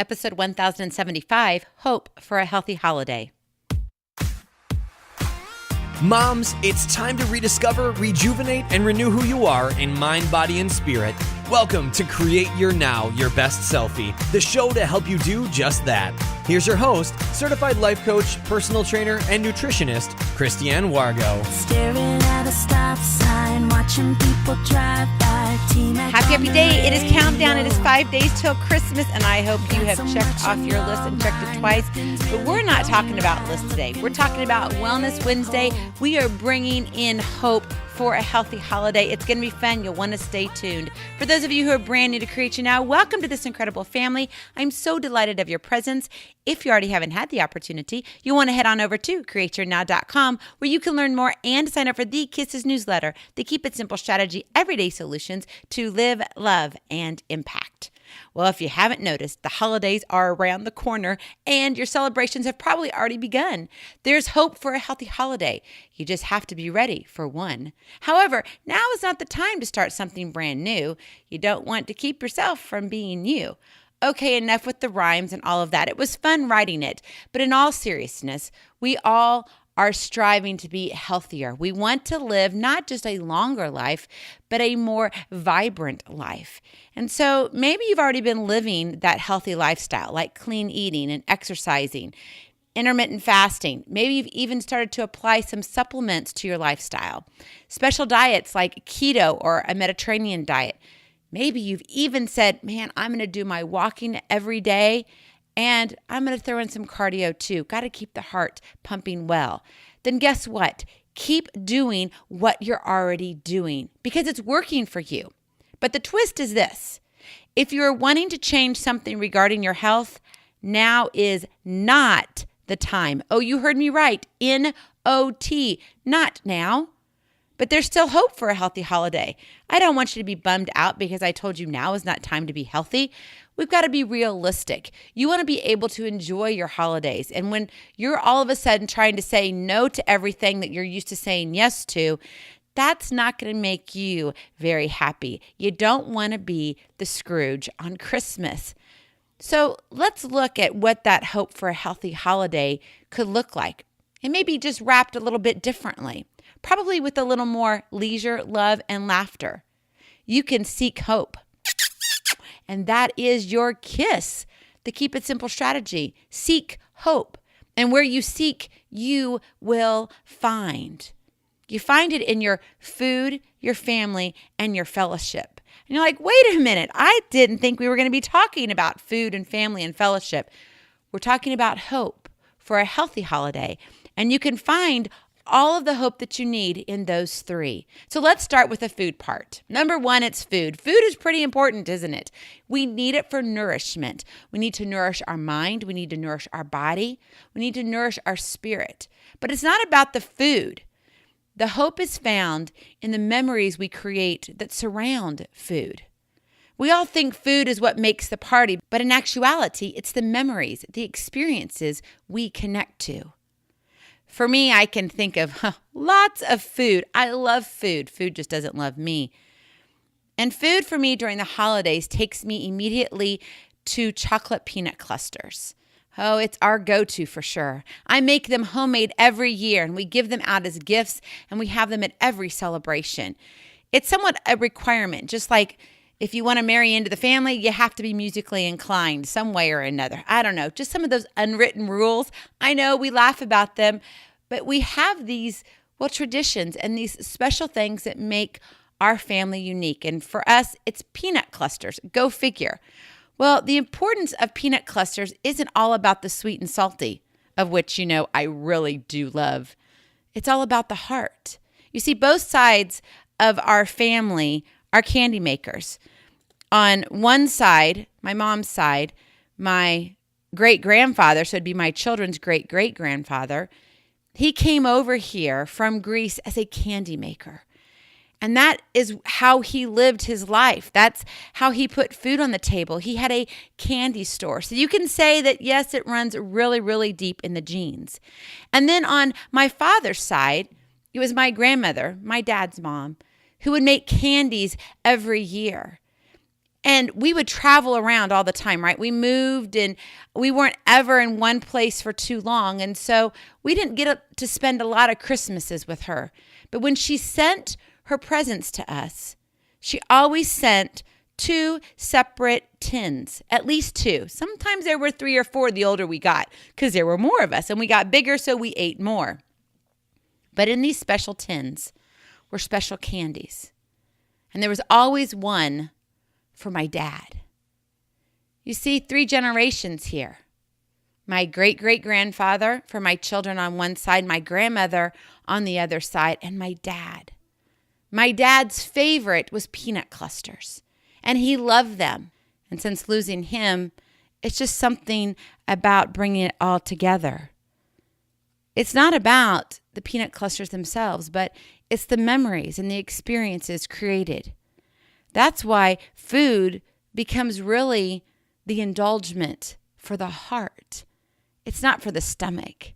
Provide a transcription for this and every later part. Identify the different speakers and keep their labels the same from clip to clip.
Speaker 1: episode 1075, Hope for a Healthy Holiday.
Speaker 2: Moms, it's time to rediscover, rejuvenate, and renew who you are in mind, body, and spirit. Welcome to Create Your Now, Your Best Selfie, the show to help you do just that. Here's your host, certified life coach, personal trainer, and nutritionist, Christiane Wargo.
Speaker 3: Staring at a stop sign, watching people drive by.
Speaker 1: Happy day. It is countdown. It is 5 days till Christmas, and I hope you have checked off your list and checked it twice. But we're not talking about lists today. We're talking about Wellness Wednesday. We are bringing in hope for a healthy holiday. It's going to be fun. You'll want to stay tuned. For those of you who are brand new to Create Your Now, welcome to this incredible family. I'm so delighted of your presence. If you already haven't had the opportunity, you want to head on over to createyournow.com where you can learn more and sign up for the K.I.S.S newsletter, the Keep It Simple Strategy, everyday solutions to live, love, and impact. Well, if you haven't noticed, the holidays are around the corner and your celebrations have probably already begun. There's hope for a healthy holiday. You just have to be ready for one. However, now is not the time to start something brand new. You don't want to keep yourself from being you. Okay, enough with the rhymes and all of that. It was fun writing it. But in all seriousness, we all are striving to be healthier. We want to live not just a longer life, but a more vibrant life. And so maybe you've already been living that healthy lifestyle, like clean eating and exercising, intermittent fasting. Maybe you've even started to apply some supplements to your lifestyle. Special diets like keto or a Mediterranean diet. Maybe you've even said, man, I'm going to do my walking every day, and I'm going to throw in some cardio too. Got to keep the heart pumping well. Then guess what? Keep doing what you're already doing because it's working for you. But the twist is this. If you're wanting to change something regarding your health, now is not the time. Oh, you heard me right. N-O-T, not now. But there's still hope for a healthy holiday. I don't want you to be bummed out because I told you now is not time to be healthy. We've got to be realistic. You want to be able to enjoy your holidays. And when you're all of a sudden trying to say no to everything that you're used to saying yes to, that's not going to make you very happy. You don't want to be the Scrooge on Christmas. So let's look at what that hope for a healthy holiday could look like. And maybe just wrapped a little bit differently. Probably with a little more leisure, love, and laughter. You can seek hope. And that is your KISS, the Keep It Simple strategy. Seek hope. And where you seek, you will find. You find it in your food, your family, and your fellowship. And you're like, wait a minute, I didn't think we were going to be talking about food and family and fellowship. We're talking about hope for a healthy holiday. And you can find all of the hope that you need in those three. So let's start with the food part. Number one, it's food. Food is pretty important, isn't it? We need it for nourishment. We need to nourish our mind. We need to nourish our body. We need to nourish our spirit. But it's not about the food. The hope is found in the memories we create that surround food. We all think food is what makes the party, but in actuality, it's the memories, the experiences we connect to. For me, I can think of lots of food. I love food. Food just doesn't love me. And food for me during the holidays takes me immediately to chocolate peanut clusters. Oh, it's our go-to for sure. I make them homemade every year, and we give them out as gifts, and we have them at every celebration. It's somewhat a requirement, just like if you want to marry into the family, you have to be musically inclined some way or another. I don't know, just some of those unwritten rules. I know we laugh about them, but we have these, traditions and these special things that make our family unique. And for us, it's peanut clusters. Go figure. Well, the importance of peanut clusters isn't all about the sweet and salty, of which, I really do love. It's all about the heart. You see, both sides of our family are candy makers. On one side, my mom's side, my great-grandfather, so it'd be my children's great-great-grandfather, he came over here from Greece as a candy maker. And that is how he lived his life. That's how he put food on the table. He had a candy store. So you can say that, yes, it runs really, really deep in the genes. And then on my father's side, it was my grandmother, my dad's mom, who would make candies every year. And we would travel around all the time, right? We moved and we weren't ever in one place for too long. And so we didn't get to spend a lot of Christmases with her. But when she sent her presents to us, she always sent 2 separate tins, at least 2. Sometimes there were 3 or 4 the older we got because there were more of us and we got bigger, so we ate more. But in these special tins were special candies. And there was always one for my dad. You see, 3 generations here. My great-great-grandfather for my children on one side, my grandmother on the other side, and my dad. My dad's favorite was peanut clusters, and he loved them. And since losing him, it's just something about bringing it all together. It's not about the peanut clusters themselves, but it's the memories and the experiences created. That's why food becomes really the indulgement for the heart. It's not for the stomach.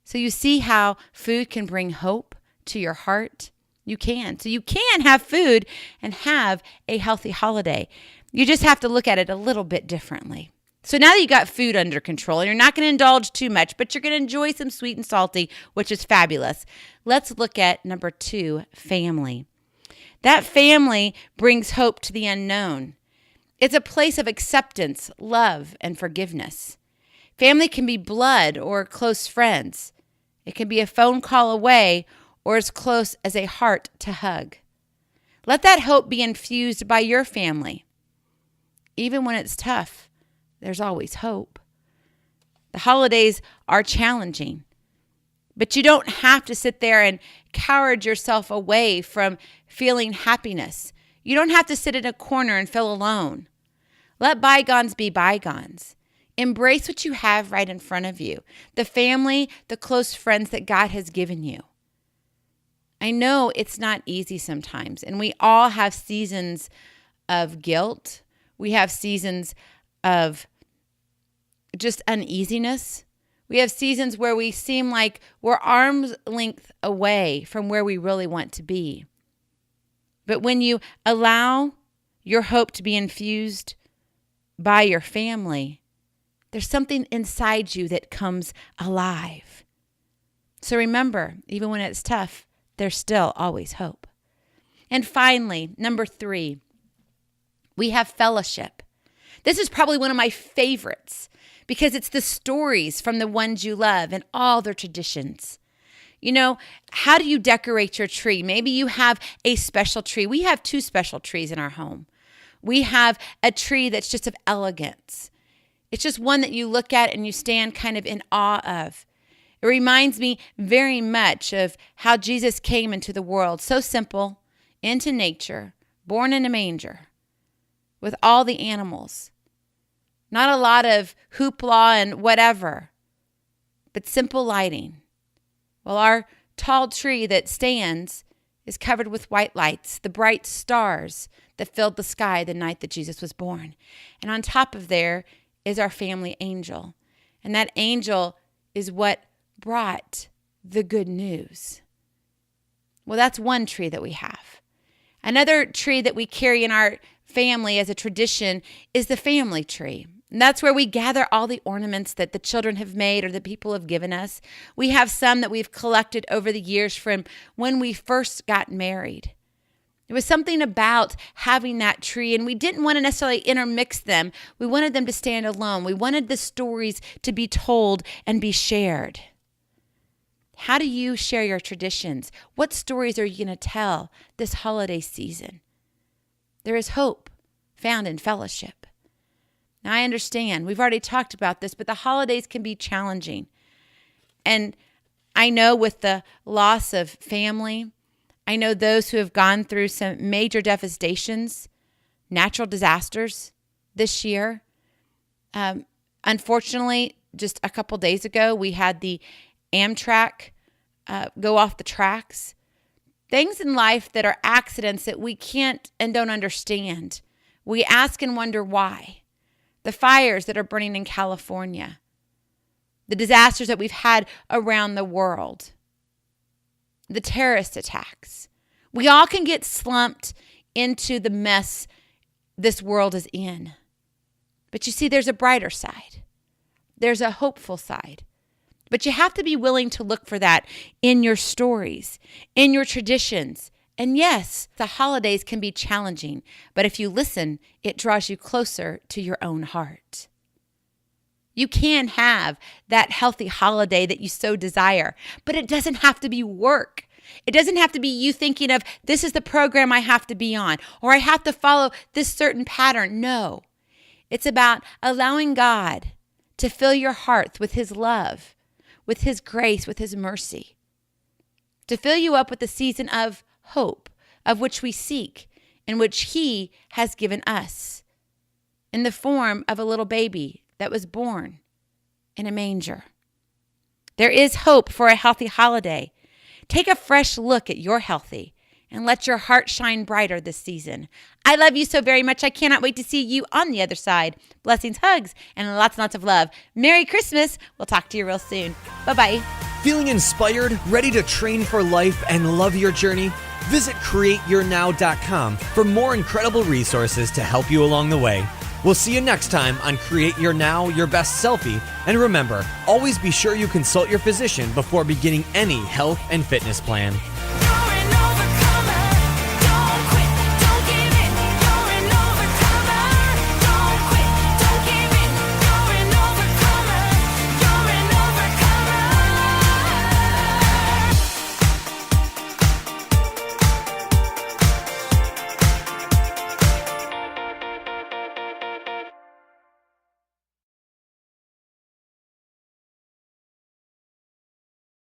Speaker 1: So you see how food can bring hope to your heart? You can. So you can have food and have a healthy holiday. You just have to look at it a little bit differently. So now that you got food under control, you're not going to indulge too much, but you're going to enjoy some sweet and salty, which is fabulous. Let's look at number 2, family. That family brings hope to the unknown. It's a place of acceptance, love, and forgiveness. Family can be blood or close friends. It can be a phone call away or as close as a heart to hug. Let that hope be infused by your family. Even when it's tough, there's always hope. The holidays are challenging, but you don't have to sit there and coward yourself away from feeling happiness. You don't have to sit in a corner and feel alone. Let bygones be bygones. Embrace what you have right in front of you, the family, the close friends that God has given you. I know it's not easy sometimes, and we all have seasons of guilt. We have seasons of just uneasiness. We have seasons where we seem like we're arm's length away from where we really want to be. But when you allow your hope to be infused by your family, there's something inside you that comes alive. So remember, even when it's tough, there's still always hope. And finally, number 3, we have fellowship. This is probably one of my favorites because it's the stories from the ones you love and all their traditions. You know, how do you decorate your tree? Maybe you have a special tree. We have 2 special trees in our home. We have a tree that's just of elegance. It's just one that you look at and you stand kind of in awe of. It reminds me very much of how Jesus came into the world, so simple, into nature, born in a manger, with all the animals. Not a lot of hoopla and whatever, but simple lighting. Well, our tall tree that stands is covered with white lights, the bright stars that filled the sky the night that Jesus was born. And on top of there is our family angel. And that angel is what brought the good news. Well, that's one tree that we have. Another tree that we carry in our family as a tradition is the family tree. And that's where we gather all the ornaments that the children have made or the people have given us. We have some that we've collected over the years from when we first got married. There was something about having that tree, and we didn't want to necessarily intermix them. We wanted them to stand alone. We wanted the stories to be told and be shared. How do you share your traditions? What stories are you going to tell this holiday season? There is hope found in fellowship. Now, I understand, we've already talked about this, but the holidays can be challenging. And I know with the loss of family, I know those who have gone through some major devastations, natural disasters this year. Unfortunately, just a couple days ago, we had the Amtrak go off the tracks. Things in life that are accidents that we can't and don't understand. We ask and wonder why. The fires that are burning in California. The disasters that we've had around the world. The terrorist attacks. We all can get slumped into the mess this world is in. But you see, there's a brighter side. There's a hopeful side. But you have to be willing to look for that in your stories, in your traditions. And yes, the holidays can be challenging, but if you listen, it draws you closer to your own heart. You can have that healthy holiday that you so desire, but it doesn't have to be work. It doesn't have to be you thinking of, this is the program I have to be on, or I have to follow this certain pattern. No, it's about allowing God to fill your heart with His love, with His grace, with His mercy, to fill you up with the season of hope, of which we seek, and which He has given us in the form of a little baby that was born in a manger. There is hope for a healthy holiday. Take a fresh look at your healthy and let your heart shine brighter this season. I love you so very much. I cannot wait to see you on the other side. Blessings, hugs, and lots and lots of love. Merry Christmas. We'll talk to you real soon. Bye-bye.
Speaker 2: Feeling inspired, ready to train for life and love your journey? Visit createyournow.com for more incredible resources to help you along the way. We'll see you next time on Create Your Now, Your Best Selfie. And remember, always be sure you consult your physician before beginning any health and fitness plan.